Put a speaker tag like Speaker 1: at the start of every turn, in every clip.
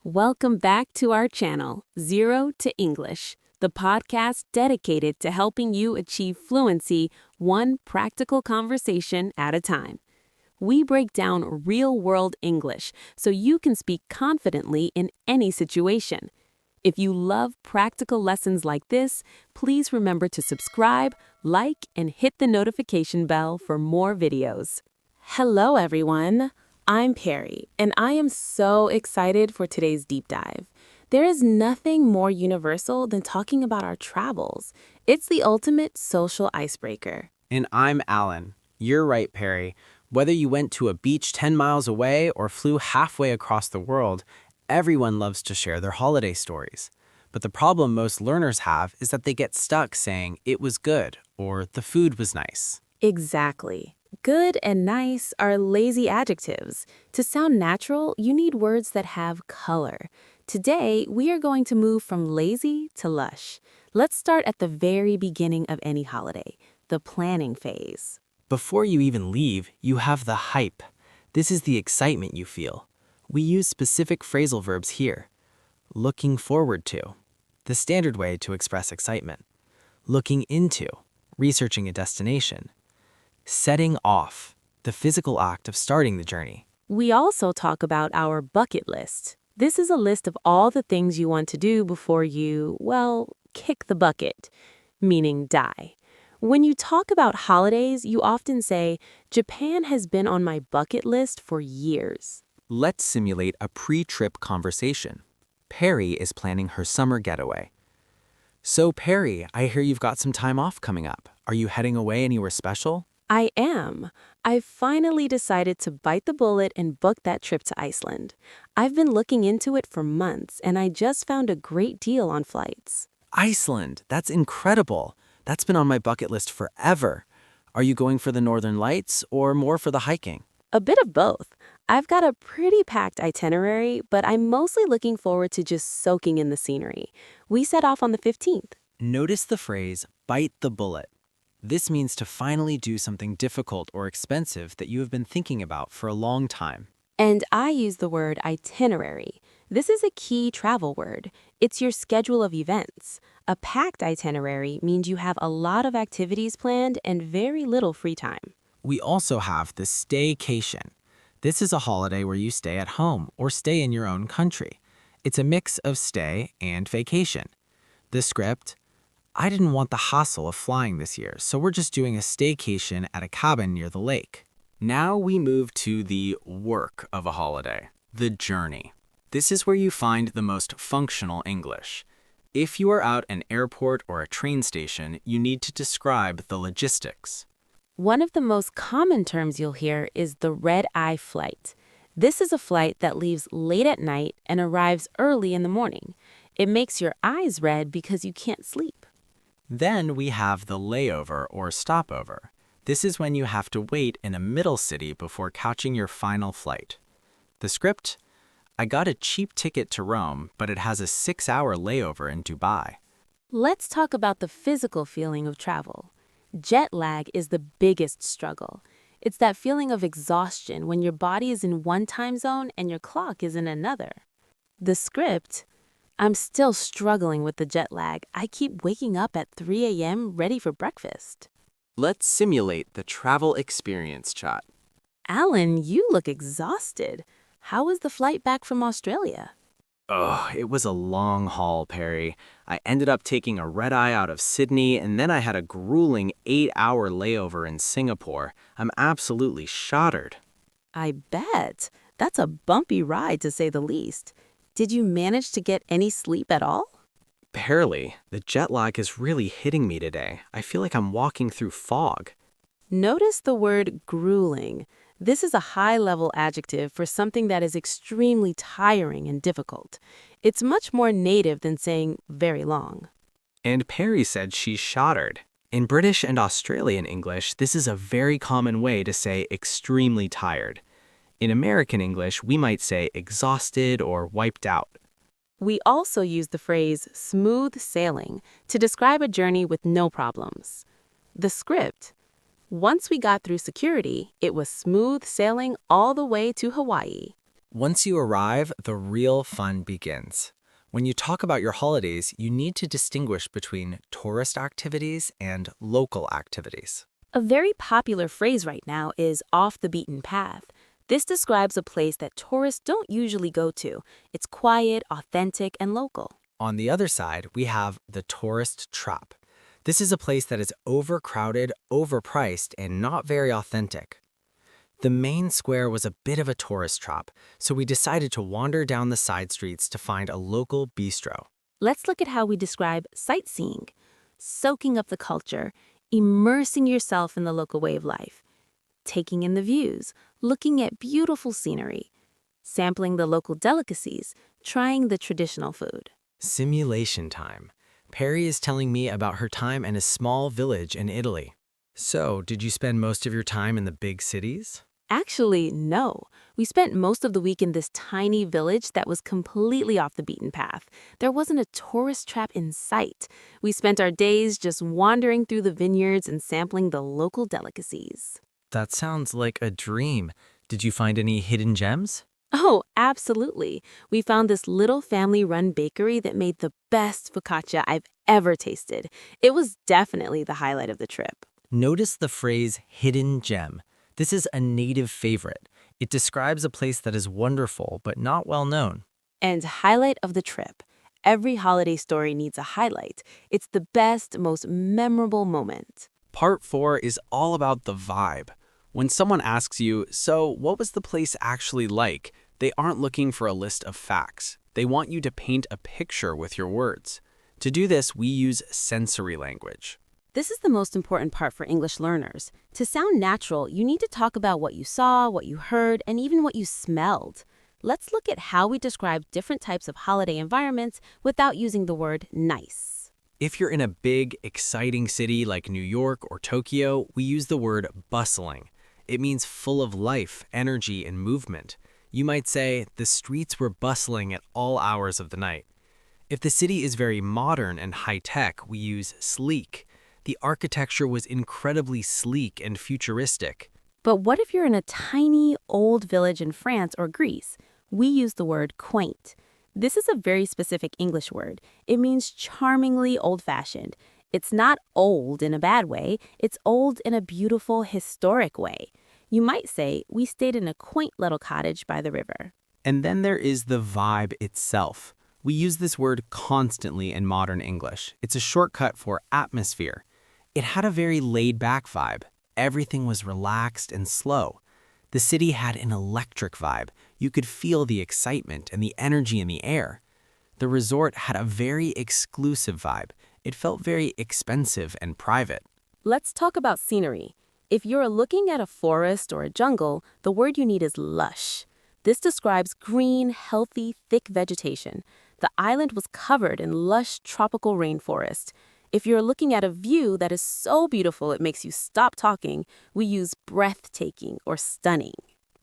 Speaker 1: Welcome back to our channel, Zero to English, the podcast dedicated to helping you achieve fluency one practical conversation at a time. We break down real-world English so you can speak confidently in any situation. If you love practical lessons like this, please remember to subscribe, like, and hit the notification bell for more videos. Hello, everyone. I'm Perry, and I am so excited for today's deep dive. There is nothing more universal than talking about our travels. It's the ultimate social icebreaker.
Speaker 2: And I'm Alan. You're right, Perry. Whether you went to a beach 10 miles away or flew halfway across the world, everyone loves to share their holiday stories. But the problem most learners have is that they get stuck saying it was good or the food was nice.
Speaker 1: Exactly. Good and nice are lazy adjectives. To sound natural, you need words that have color. Today, we are going to move from lazy to lush. Let's start at the very beginning of any holiday, the planning phase.
Speaker 2: Before you even leave, you have the hype. This is the excitement you feel. We use specific phrasal verbs here. Looking forward to, the standard way to express excitement. Looking into, researching a destination. Setting off, the physical act of starting the journey.
Speaker 1: We also talk about our bucket list. This is a list of all the things you want to do before you, kick the bucket, meaning die. When you talk about holidays, you often say, Japan has been on my bucket list for years.
Speaker 2: Let's simulate a pre-trip conversation. Perry is planning her summer getaway. So Perry, I hear you've got some time off coming up. Are you heading away anywhere special?
Speaker 1: I am. I've finally decided to bite the bullet and book that trip to Iceland. I've been looking into it for months, and I just found a great deal on flights.
Speaker 2: Iceland, that's incredible. That's been on my bucket list forever. Are you going for the Northern Lights or more for the hiking?
Speaker 1: A bit of both. I've got a pretty packed itinerary, but I'm mostly looking forward to just soaking in the scenery. We set off on the 15th.
Speaker 2: Notice the phrase, bite the bullet. This means to finally do something difficult or expensive that you have been thinking about for a long time.
Speaker 1: And I use the word itinerary. This is a key travel word. It's your schedule of events. A packed itinerary means you have a lot of activities planned and very little free time.
Speaker 2: We also have the staycation. This is a holiday where you stay at home or stay in your own country. It's a mix of stay and vacation. The script: I didn't want the hassle of flying this year, so we're just doing a staycation at a cabin near the lake. Now we move to the work of a holiday, the journey. This is where you find the most functional English. If you are out an airport or a train station, you need to describe the logistics.
Speaker 1: One of the most common terms you'll hear is the red-eye flight. This is a flight that leaves late at night and arrives early in the morning. It makes your eyes red because you can't sleep.
Speaker 2: Then we have the layover or stopover. This is when you have to wait in a middle city before catching your final flight. The script: I got a cheap ticket to Rome, but it has a 6-hour layover in Dubai.
Speaker 1: Let's talk about the physical feeling of travel. Jet lag is the biggest struggle. It's that feeling of exhaustion when your body is in one time zone and your clock is in another. The script: I'm still struggling with the jet lag. I keep waking up at 3 a.m. ready for breakfast.
Speaker 2: Let's simulate the travel experience chat.
Speaker 1: Alan, you look exhausted. How was the flight back from Australia?
Speaker 2: Oh, it was a long haul, Perry. I ended up taking a red-eye out of Sydney, and then I had a grueling 8-hour layover in Singapore. I'm absolutely shattered.
Speaker 1: I bet. That's a bumpy ride, to say the least. Did you manage to get any sleep at all?
Speaker 2: Barely. The jet lag is really hitting me today. I feel like I'm walking through fog.
Speaker 1: Notice the word grueling. This is a high-level adjective for something that is extremely tiring and difficult. It's much more native than saying very long.
Speaker 2: And Perry said she's shattered. In British and Australian English, this is a very common way to say extremely tired. In American English, we might say exhausted or wiped out.
Speaker 1: We also use the phrase smooth sailing to describe a journey with no problems. The script: once we got through security, it was smooth sailing all the way to Hawaii.
Speaker 2: Once you arrive, the real fun begins. When you talk about your holidays, you need to distinguish between tourist activities and local activities.
Speaker 1: A very popular phrase right now is off the beaten path. This describes a place that tourists don't usually go to. It's quiet, authentic, and local.
Speaker 2: On the other side, we have the tourist trap. This is a place that is overcrowded, overpriced, and not very authentic. The main square was a bit of a tourist trap, so we decided to wander down the side streets to find a local bistro.
Speaker 1: Let's look at how we describe sightseeing: soaking up the culture, immersing yourself in the local way of life, taking in the views, looking at beautiful scenery, sampling the local delicacies, trying the traditional food.
Speaker 2: Simulation time. Perry is telling me about her time in a small village in Italy. So, did you spend most of your time in the big cities?
Speaker 1: Actually, no. We spent most of the week in this tiny village that was completely off the beaten path. There wasn't a tourist trap in sight. We spent our days just wandering through the vineyards and sampling the local delicacies.
Speaker 2: That sounds like a dream. Did you find any hidden gems?
Speaker 1: Oh, absolutely. We found this little family-run bakery that made the best focaccia I've ever tasted. It was definitely the highlight of the trip.
Speaker 2: Notice the phrase hidden gem. This is a native favorite. It describes a place that is wonderful but not well known.
Speaker 1: And highlight of the trip. Every holiday story needs a highlight. It's the best, most memorable moment.
Speaker 3: Part 4 is all about the vibe. When someone asks you, so what was the place actually like, they aren't looking for a list of facts. They want you to paint a picture with your words. To do this, we use sensory language.
Speaker 1: This is the most important part for English learners. To sound natural, you need to talk about what you saw, what you heard, and even what you smelled. Let's look at how we describe different types of holiday environments without using the word nice.
Speaker 3: If you're in a big, exciting city like New York or Tokyo, we use the word bustling. It means full of life, energy, and movement. You might say, the streets were bustling at all hours of the night. If the city is very modern and high-tech, we use sleek. The architecture was incredibly sleek and futuristic.
Speaker 1: But what if you're in a tiny, old village in France or Greece? We use the word quaint. This is a very specific English word. It means charmingly old-fashioned. It's not old in a bad way. It's old in a beautiful, historic way. You might say, we stayed in a quaint little cottage by the river.
Speaker 3: And then there is the vibe itself. We use this word constantly in modern English. It's a shortcut for atmosphere. It had a very laid-back vibe. Everything was relaxed and slow. The city had an electric vibe. You could feel the excitement and the energy in the air. The resort had a very exclusive vibe. It felt very expensive and private.
Speaker 1: Let's talk about scenery. If you're looking at a forest or a jungle, the word you need is lush. This describes green, healthy, thick vegetation. The island was covered in lush tropical rainforest. If you're looking at a view that is so beautiful it makes you stop talking, we use breathtaking or stunning.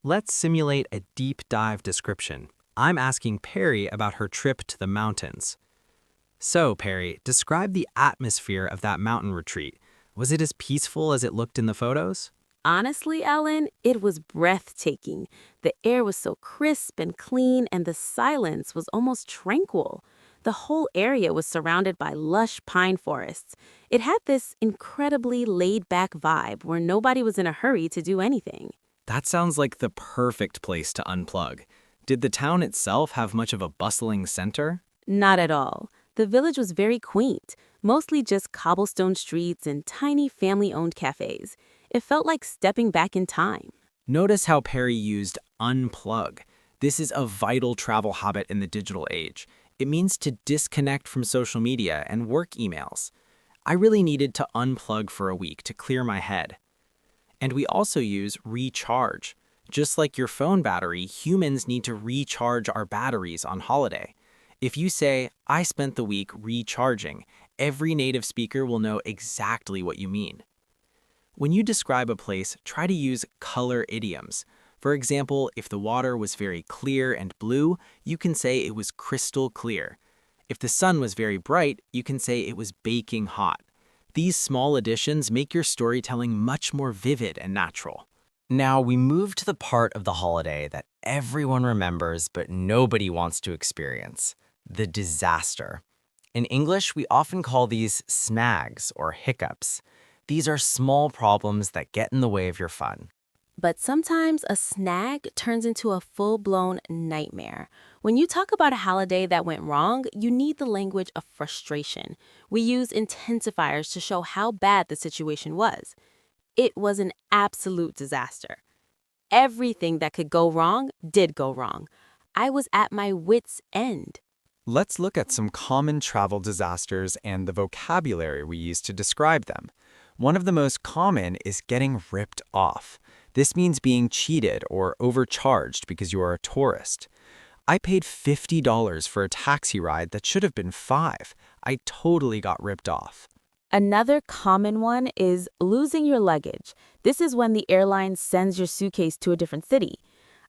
Speaker 3: Let's simulate a deep dive description. I'm asking Perry about her trip to the mountains. So, Perry, describe the atmosphere of that mountain retreat. Was it as peaceful as it looked in the photos?
Speaker 1: Honestly, Ellen, it was breathtaking. The air was so crisp and clean, and the silence was almost tranquil. The whole area was surrounded by lush pine forests. It had this incredibly laid-back vibe where nobody was in a hurry to do anything.
Speaker 3: That sounds like the perfect place to unplug. Did the town itself have much of a bustling center?
Speaker 1: Not at all. The village was very quaint, mostly just cobblestone streets and tiny family-owned cafes. It felt like stepping back in time.
Speaker 3: Notice how Perry used unplug. This is a vital travel habit in the digital age. It means to disconnect from social media and work emails. I really needed to unplug for a week to clear my head. And we also use recharge. Just like your phone battery, humans need to recharge our batteries on holiday. If you say, I spent the week recharging, every native speaker will know exactly what you mean. When you describe a place, try to use color idioms. For example, if the water was very clear and blue, you can say it was crystal clear. If the sun was very bright, you can say it was baking hot. These small additions make your storytelling much more vivid and natural.
Speaker 2: Now we move to the part of the holiday that
Speaker 3: everyone remembers but nobody wants to experience: the disaster. In English, we often call these snags or hiccups. These are small problems that get in the way of your fun.
Speaker 1: But sometimes a snag turns into a full-blown nightmare. When you talk about a holiday that went wrong, you need the language of frustration. We use intensifiers to show how bad the situation was. It was an absolute disaster. Everything that could go wrong did go wrong. I was at my wit's end.
Speaker 4: Let's look at some common travel disasters and the vocabulary we use to describe them. One of the most common is getting ripped off. This means being cheated or overcharged because you are a tourist. I paid $50 for a taxi ride that should have been 5. I totally got ripped off.
Speaker 1: Another common one is losing your luggage. This is when the airline sends your suitcase to a different city.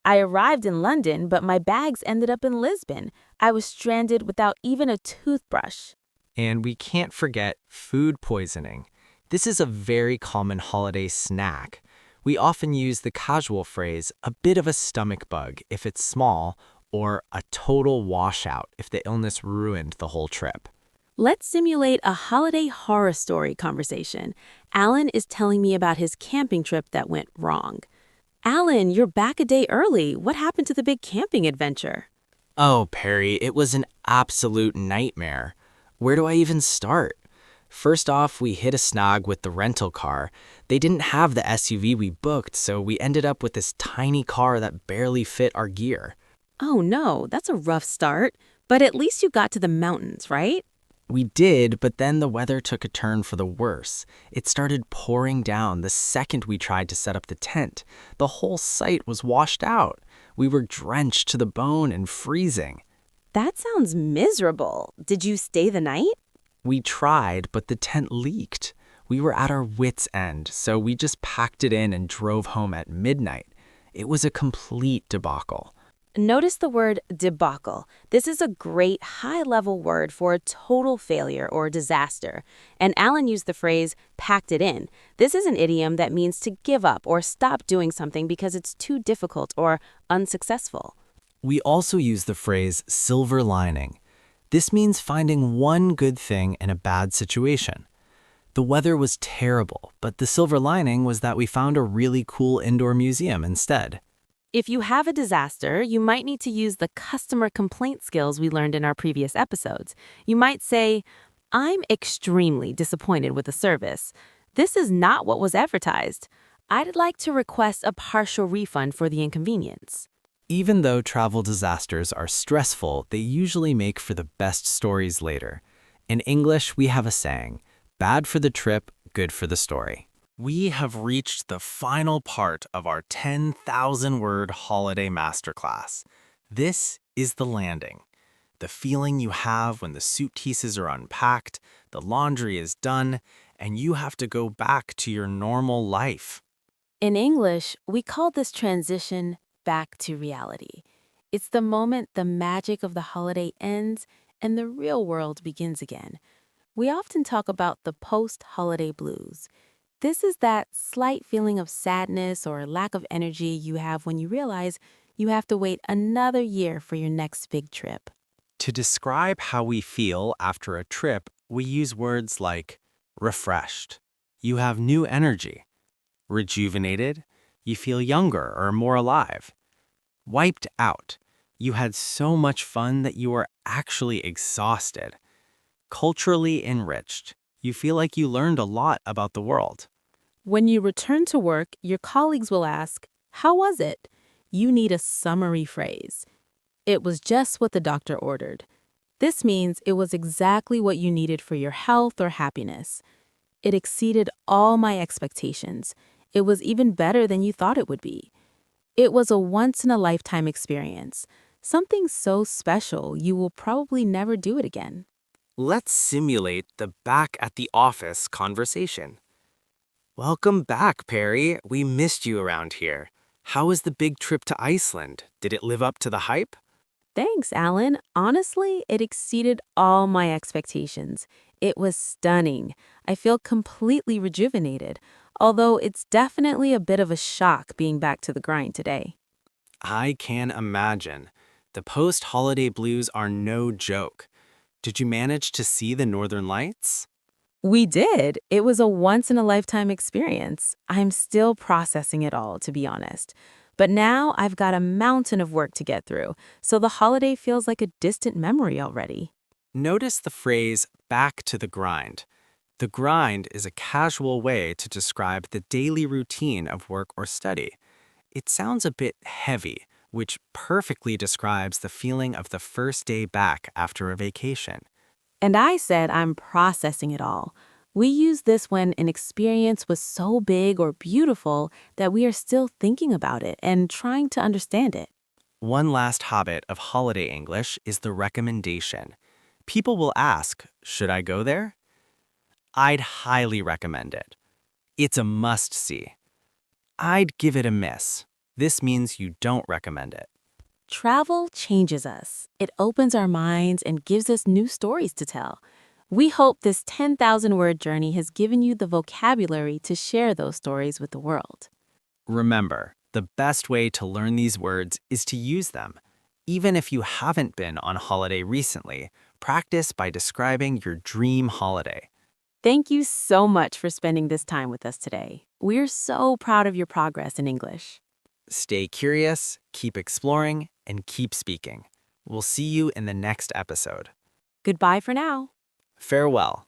Speaker 1: I arrived in London, but my bags ended up in Lisbon. I was stranded without even a toothbrush.
Speaker 3: And we can't forget food poisoning. This is a very common holiday snack. We often use the casual phrase, a bit of a stomach bug if it's small, or a total washout if the illness ruined the whole trip.
Speaker 1: Let's simulate a holiday horror story conversation. Alan is telling me about his camping trip that went wrong. Alan, you're back a day early. What happened to the big camping adventure?
Speaker 3: Oh, Perry, it was an absolute nightmare. Where do I even start? First off, we hit a snag with the rental car. They didn't have the SUV we booked, so we ended up with this tiny car that barely fit our gear.
Speaker 1: Oh no, that's a rough start. But at least you got to the mountains, right?
Speaker 3: We did, but then the weather took a turn for the worse. It started pouring down the second we tried to set up the tent. The whole site was washed out. We were drenched to the bone and freezing.
Speaker 1: That sounds miserable. Did you stay the night?
Speaker 3: We tried, but the tent leaked. We were at our wits' end, so we just packed it in and drove home at midnight. It was a complete debacle.
Speaker 1: Notice the word debacle. This is a great high-level word for a total failure or disaster. And Alan used the phrase, packed it in. This is an idiom that means to give up or stop doing something because it's too difficult or unsuccessful.
Speaker 3: We also use the phrase silver lining. This means finding one good thing in a bad situation. The weather was terrible, but the silver lining was that we found a really cool indoor museum instead.
Speaker 1: If you have a disaster, you might need to use the customer complaint skills we learned in our previous episodes. You might say, I'm extremely disappointed with the service. This is not what was advertised. I'd like to request a partial refund for the inconvenience.
Speaker 3: Even though travel disasters are stressful, they usually make for the best stories later. In English, we have a saying, bad for the trip, good for the story. We have reached the final part of our 10,000-word holiday masterclass. This is the landing. The feeling you have when the suitcases are unpacked, the laundry is done, and you have to go back to your normal life.
Speaker 1: In English, we call this transition back to reality. It's the moment the magic of the holiday ends and the real world begins again. We often talk about the post-holiday blues. This is that slight feeling of sadness or lack of energy you have when you realize you have to wait another year for your next big trip.
Speaker 3: To describe how we feel after a trip, we use words like refreshed. You have new energy. Rejuvenated. You feel younger or more alive. Wiped out. You had so much fun that you are actually exhausted. Culturally enriched. You feel like you learned a lot about the world.
Speaker 1: When you return to work, your colleagues will ask, "How was it?" You need a summary phrase. It was just what the doctor ordered. This means it was exactly what you needed for your health or happiness. It exceeded all my expectations. It was even better than you thought it would be. It was a once-in-a-lifetime experience, something so special you will probably never do it again.
Speaker 3: Let's simulate the back at the office conversation. Welcome back, Perry. We missed you around here. How was the big trip to Iceland? Did it live up to the hype?
Speaker 1: Thanks, Alan. Honestly, it exceeded all my expectations. It was stunning. I feel completely rejuvenated, although it's definitely a bit of a shock being back to the grind today.
Speaker 3: I can imagine. The post-holiday blues are no joke. Did you manage to see the Northern Lights?
Speaker 1: We did. It was a once-in-a-lifetime experience. I'm still processing it all, to be honest. But now I've got a mountain of work to get through, so the holiday feels like a distant memory already.
Speaker 3: Notice the phrase back to the grind. The grind is a casual way to describe the daily routine of work or study. It sounds a bit heavy, which perfectly describes the feeling of the first day back after a vacation.
Speaker 1: And I said I'm processing it all. We use this when an experience was so big or beautiful that we are still thinking about it and trying to understand it.
Speaker 3: One last habit of holiday English is the recommendation. People will ask, should I go there? I'd highly recommend it. It's a must-see. I'd give it a miss. This means you don't recommend it.
Speaker 1: Travel changes us. It opens our minds and gives us new stories to tell. We hope this 10,000-word journey has given you the vocabulary to share those stories with the world.
Speaker 3: Remember, the best way to learn these words is to use them. Even if you haven't been on holiday recently, practice by describing your dream holiday.
Speaker 1: Thank you so much for spending this time with us today. We're so proud of your progress in English.
Speaker 3: Stay curious, keep exploring, and keep speaking. We'll see you in the next episode.
Speaker 1: Goodbye for now.
Speaker 3: Farewell.